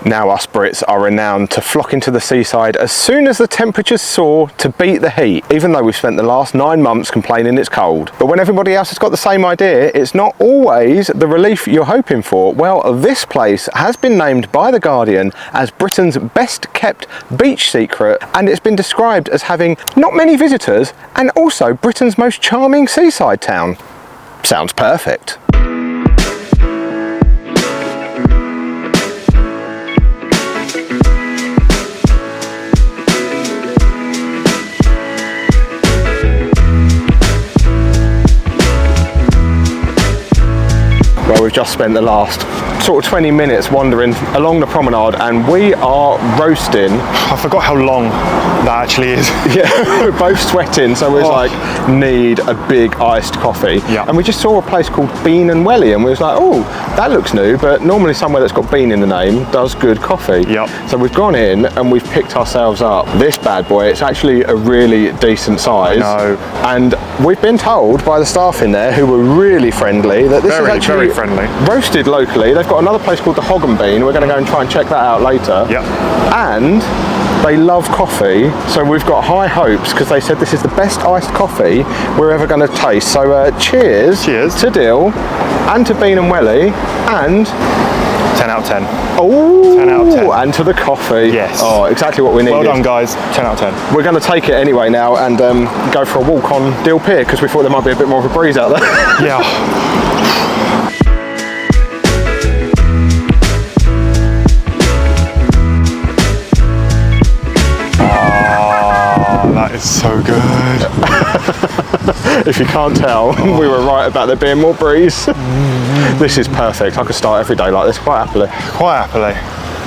Now us Brits are renowned to flock into the seaside as soon as the temperatures soar to beat the heat, even though we've spent the last 9 months complaining it's cold. But when everybody else has got the same idea, it's not always the relief you're hoping for. Well, this place has been named by The Guardian as Britain's best kept beach secret, and it's been described as having not many visitors and also Britain's most charming seaside town. Sounds perfect. Well, we've just spent the last sort of 20 minutes wandering along the promenade and we are roasting. I forgot how long that actually is. Yeah, we're both sweating, so we was like, need a big iced coffee. Yeah. And we just saw a place called Bean and Welly and we was like, oh, that looks new, but normally somewhere that's got bean in the name does good coffee. Yep. So we've gone in and we've picked ourselves up this bad boy. It's actually a really decent size. I know. And we've been told by the staff in there, who were really friendly, that this is actually very friendly. Roasted locally. They've got another place called the Hog and Bean. We're going to go and try and check that out later. Yep. And they love coffee, so we've got high hopes because they said this is the best iced coffee we're ever going to taste. So cheers to Dill and to Bean and Welly and 10 out of 10. Oh, 10 out of 10. And to the coffee. Yes. Oh, exactly what we needed. Well done, guys. 10 out of 10. We're going to take it anyway now and go for a walk on Dill Pier because we thought there might be a bit more of a breeze out there. Yeah. That is so good. If you can't tell, we were right about there being more breeze. This is perfect. I could start every day like this quite happily. Quite happily.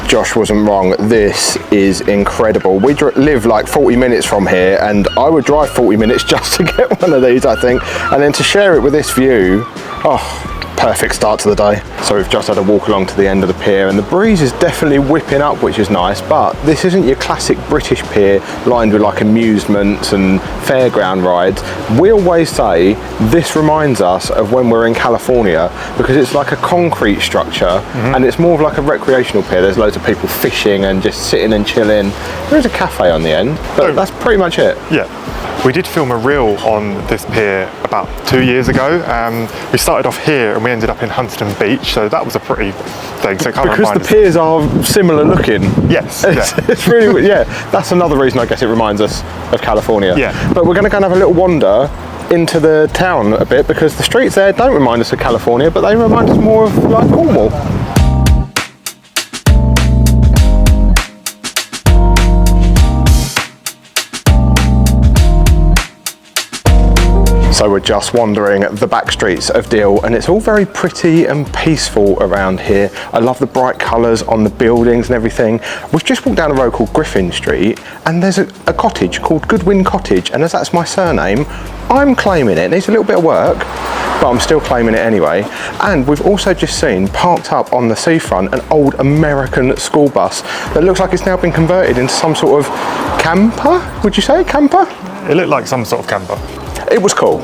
Josh wasn't wrong. This is incredible. We live like 40 minutes from here and I would drive 40 minutes just to get one of these, I think. And then to share it with this view, oh, perfect start to the day. So we've just had a walk along to the end of the pier and the breeze is definitely whipping up, which is nice, but this isn't your classic British pier lined with like amusements and fairground rides. We always say this reminds us of when we're in California because it's like a concrete structure and it's more of like a recreational pier. There's loads of people fishing and just sitting and chilling. There is a cafe on the end, but that's pretty much it. Yeah. We did film a reel on this pier about 2 years ago. We started off here and we ended up in Huntington Beach, so that was a pretty thing. So because the piers are similar looking. Yes. It's really, yeah, that's another reason I guess it reminds us of California. Yeah. But we're going to go and have a little wander into the town a bit because the streets there don't remind us of California, but they remind us more of like Cornwall. So we're just wandering the back streets of Dill and it's all very pretty and peaceful around here. I love the bright colours on the buildings and everything. We've just walked down a road called Griffin Street and there's a cottage called Goodwin Cottage, and as that's my surname, I'm claiming it. It needs a little bit of work, but I'm still claiming it anyway. And we've also just seen parked up on the seafront an old American school bus that looks like it's now been converted into some sort of camper. Would you say camper? It looked like some sort of camper. It was cool.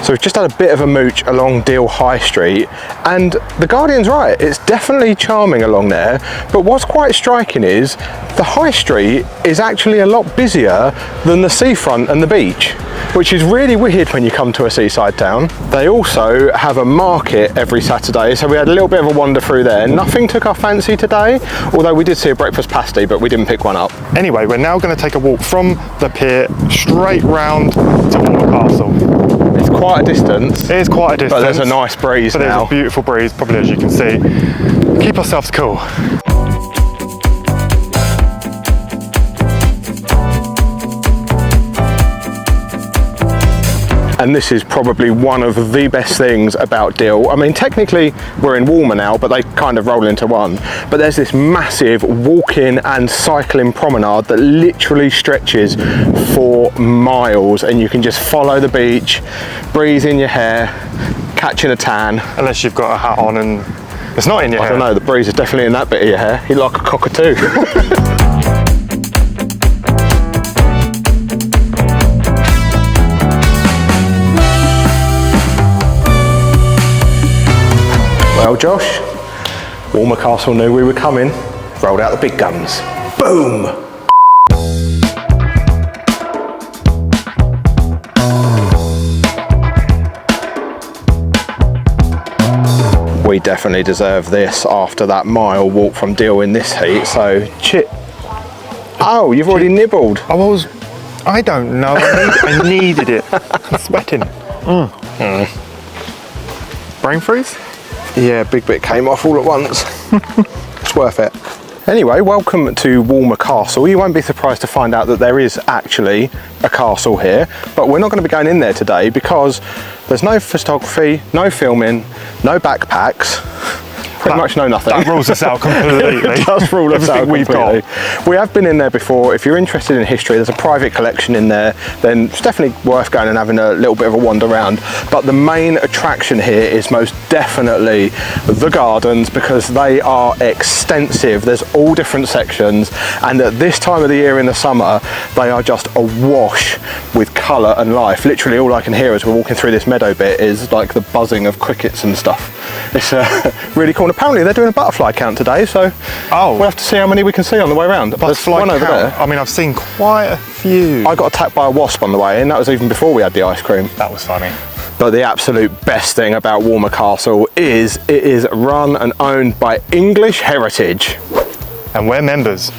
So we've just had a bit of a mooch along Dill High Street and the Guardian's right, it's definitely charming along there, but what's quite striking is the High Street is actually a lot busier than the seafront and the beach, which is really weird when you come to a seaside town. They also have a market every Saturday, so we had a little bit of a wander through there. Nothing took our fancy today, although we did see a breakfast pasty, but we didn't pick one up. Anyway, we're now going to take a walk from the pier straight round to Walmer Castle. It's quite a distance. It is quite a distance. But there's a nice breeze now. There's a beautiful breeze, probably as you can see. Keep ourselves cool. And this is probably one of the best things about Dill. I mean, technically we're in Walmer now, but they kind of roll into one. But there's this massive walking and cycling promenade that literally stretches for miles, and you can just follow the beach, breeze in your hair, catching a tan. Unless you've got a hat on and it's not in your hair. I don't know, the breeze is definitely in that bit of your hair. You look like a cockatoo. Well, Josh, Walmer Castle knew we were coming, rolled out the big guns. Boom! We definitely deserve this after that mile walk from Deal in this heat, so Oh, you've already nibbled. I don't know, I needed it. I'm sweating. Brain freeze? Yeah, big bit came off all at once. It's worth it. Anyway, welcome to Walmer Castle. You won't be surprised to find out that there is actually a castle here, but we're not going to be going in there today because there's no photography, no filming, no backpacks. Pretty much no nothing. That rules us out completely. It does rule us out completely. We have been in there before. If you're interested in history, there's a private collection in there, then it's definitely worth going and having a little bit of a wander around. But the main attraction here is most definitely the gardens, because they are extensive. There's all different sections, and at this time of the year in the summer, they are just awash with colour and life. Literally all I can hear as we're walking through this meadow bit is like the buzzing of crickets and stuff. It's really cool. And apparently they're doing a butterfly count today, so we'll have to see how many we can see on the way around. There's one over there. I mean, I've seen quite a few. I got attacked by a wasp on the way in. That was even before we had the ice cream. That was funny. But the absolute best thing about Walmer Castle is it is run and owned by English heritage. And we're members,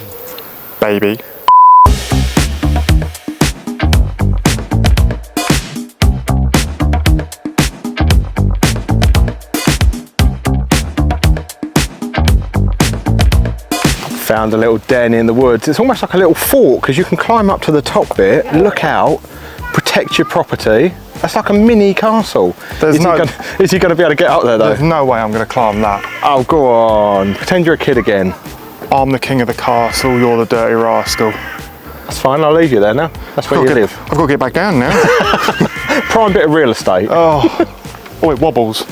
baby. Found a little den in the woods. It's almost like a little fort because you can climb up to the top bit, look out, protect your property. That's like a mini castle. Is he going to be able to get up there though? There's no way I'm going to climb that. Oh, go on. Pretend you're a kid again. I'm the king of the castle, you're the dirty rascal. That's fine, I'll leave you there now. That's where you live. I've got to get back down now. Prime bit of real estate. Oh, it wobbles.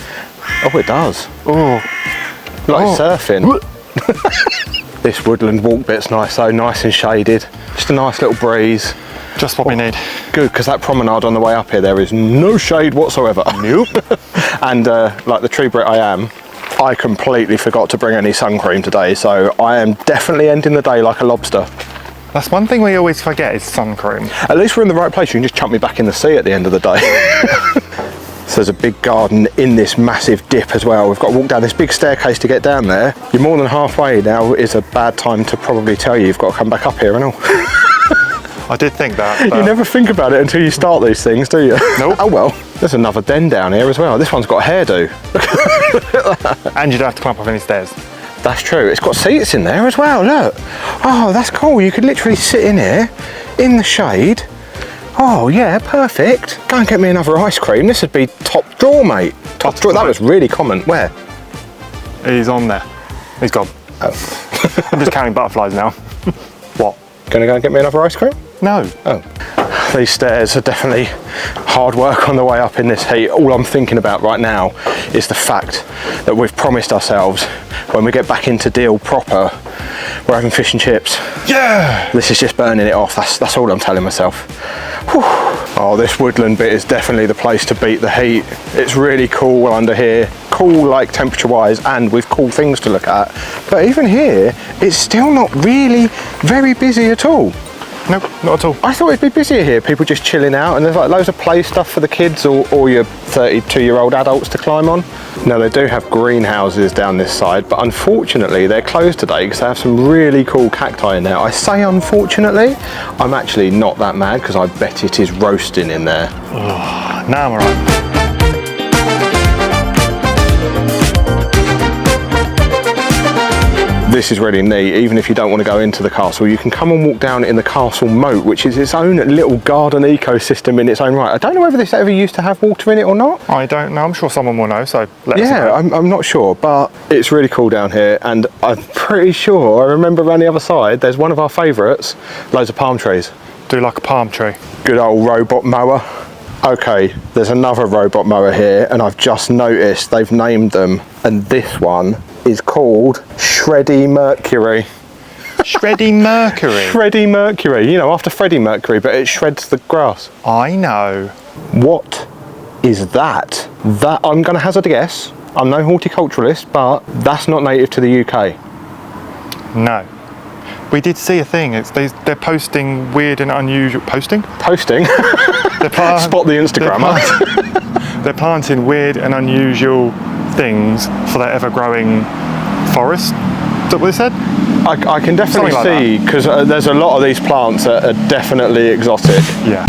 Oh, it does. Oh. Like surfing. This woodland walk bit's nice though, nice and shaded. Just a nice little breeze. Just what we need. Good, because that promenade on the way up here, there is no shade whatsoever. Nope. And like the true Brit I am, I completely forgot to bring any sun cream today, so I am definitely ending the day like a lobster. That's one thing we always forget is sun cream. At least we're in the right place, you can just chuck me back in the sea at the end of the day. So there's a big garden in this massive dip as well. We've got to walk down this big staircase to get down there. You're more than halfway now. Is a bad time to probably tell you you've got to come back up here and all. I did think that. You never think about it until you start these things, do you? Nope. Oh well. There's another den down here as well. This one's got a hairdo. And you don't have to climb up any stairs. That's true. It's got seats in there as well, look. Oh, that's cool. You could literally sit in here, in the shade. Oh yeah, perfect. Go and get me another ice cream. This would be top drawer, mate. Top drawer. That was really common. Where? He's on there. He's gone. Oh. I'm just counting butterflies now. What? Gonna go and get me another ice cream? No. Oh. These stairs are definitely hard work on the way up in this heat. All I'm thinking about right now is the fact that we've promised ourselves when we get back into Deal proper, we're having fish and chips. Yeah! This is just burning it off. That's all I'm telling myself. Whew. Oh, this woodland bit is definitely the place to beat the heat. It's really cool under here. Cool like temperature wise and with cool things to look at. But even here, it's still not really very busy at all. Nope, not at all. I thought it'd be busier here, people just chilling out, and there's like loads of play stuff for the kids or your 32-year-old adults to climb on. Now they do have greenhouses down this side, but unfortunately they're closed today because they have some really cool cacti in there. I say unfortunately, I'm actually not that mad because I bet it is roasting in there. Oh, now I'm alright. This is really neat. Even if you don't want to go into the castle, you can come and walk down in the castle moat, which is its own little garden ecosystem in its own right. I don't know whether this ever used to have water in it or not. I don't know. I'm sure someone will know, so let us know. Yeah, I'm not sure, but it's really cool down here, and I'm pretty sure I remember around the other side there's one of our favourites, loads of palm trees. Do like a palm tree. Good old robot mower. Okay, there's another robot mower here, and I've just noticed they've named them, and this one is called Shreddy Mercury. Shreddy Mercury? Shreddy Mercury, you know, after Freddie Mercury, but it shreds the grass. I know. What is that? That, I'm going to hazard a guess, I'm no horticulturalist, but that's not native to the UK. No. We did see a thing. They're posting weird and unusual... Posting? Posting? Spot the Instagrammer. They're planting weird and unusual things for their ever-growing forest. Is that what they said? I can definitely Something like see, because there's a lot of these plants that are definitely exotic. Yeah.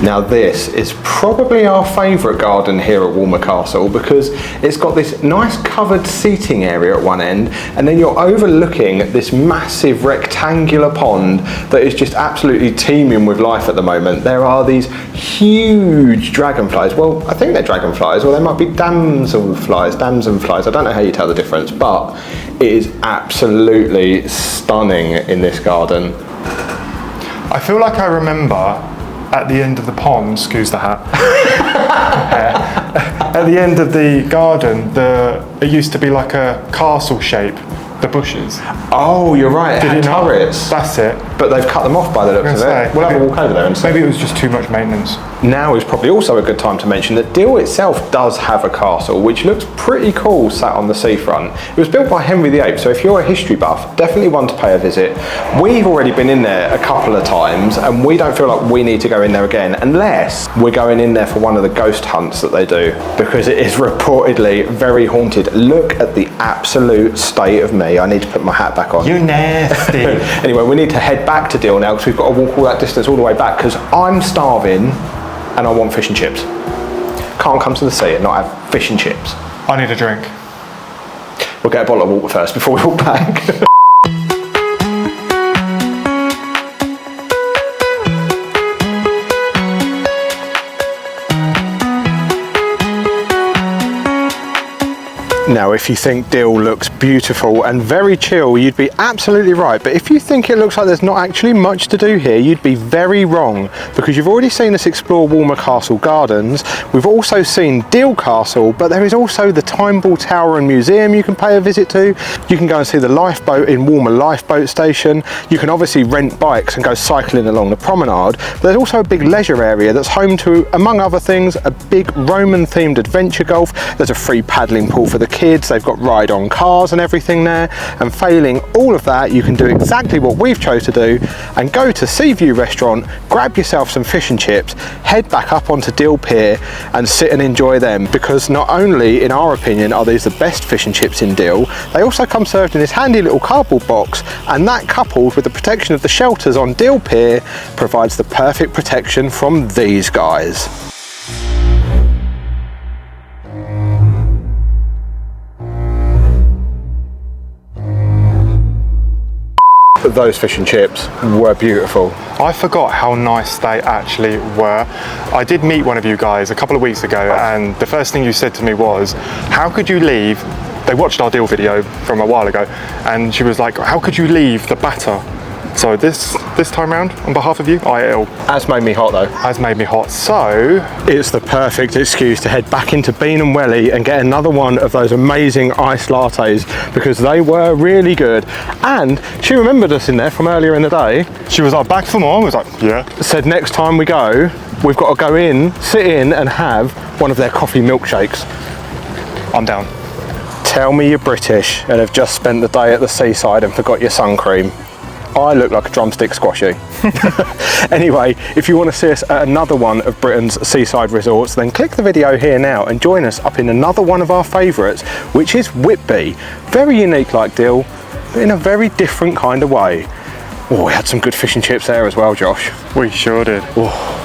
Now this is probably our favourite garden here at Walmer Castle, because it's got this nice covered seating area at one end, and then you're overlooking this massive rectangular pond that is just absolutely teeming with life at the moment. There are these huge dragonflies. Well, I think they're dragonflies, or they might be damselflies, I don't know how you tell the difference, but it is absolutely stunning in this garden. I feel like I remember at the end of the pond, excuse the hat, at the end of the garden, it used to be like a castle shape, the bushes. Oh, you're right, it had turrets. That's it. But they've cut them off by the looks of it. We'll have a walk over there and see. Maybe it was just too much maintenance. Now is probably also a good time to mention that Deal itself does have a castle, which looks pretty cool sat on the seafront. It was built by Henry VIII, so if you're a history buff, definitely one to pay a visit. We've already been in there a couple of times, and we don't feel like we need to go in there again, unless we're going in there for one of the ghost hunts that they do, because it is reportedly very haunted. Look at the absolute state of me. I need to put my hat back on. You nasty. Anyway, we need to head back to Deal now, because we've got to walk all that distance all the way back, because I'm starving and I want fish and chips. Can't come to the sea and not have fish and chips. I need a drink. We'll get a bottle of water first before we walk back. Now, if you think Deal looks beautiful and very chill, you'd be absolutely right. But if you think it looks like there's not actually much to do here, you'd be very wrong, because you've already seen us explore Walmer Castle Gardens. We've also seen Deal Castle, but there is also the Time Ball Tower and Museum you can pay a visit to. You can go and see the lifeboat in Walmer Lifeboat Station. You can obviously rent bikes and go cycling along the promenade. But there's also a big leisure area that's home to, among other things, a big Roman themed adventure golf. There's a free paddling pool for the kids. They've got ride-on cars and everything there, and failing all of that, you can do exactly what we've chose to do and go to Seaview Restaurant, grab yourself some fish and chips, head back up onto Deal Pier and sit and enjoy them, because not only, in our opinion, are these the best fish and chips in Deal, they also come served in this handy little cardboard box, and that, coupled with the protection of the shelters on Deal Pier, provides the perfect protection from these guys. Those fish and chips were beautiful. I forgot how nice they actually were. I did meet one of you guys a couple of weeks ago, and the first thing you said to me was, how could you leave? They watched our Deal video from a while ago, and she was like, how could you leave the batter? So this time round, on behalf of you, IL. Has made me hot though. Has made me hot, so... It's the perfect excuse to head back into Bean and Welly and get another one of those amazing iced lattes, because they were really good. And she remembered us in there from earlier in the day. She was like, back for more? I was like, yeah. Said next time we go, we've got to go in, sit in and have one of their coffee milkshakes. I'm down. Tell me you're British and have just spent the day at the seaside and forgot your sun cream. I look like a drumstick squashy. Anyway, if you want to see us at another one of Britain's seaside resorts, then click the video here now and join us up in another one of our favourites, which is Whitby. Very unique like Deal, but in a very different kind of way. Oh, we had some good fish and chips there as well, Josh. We sure did. Oh.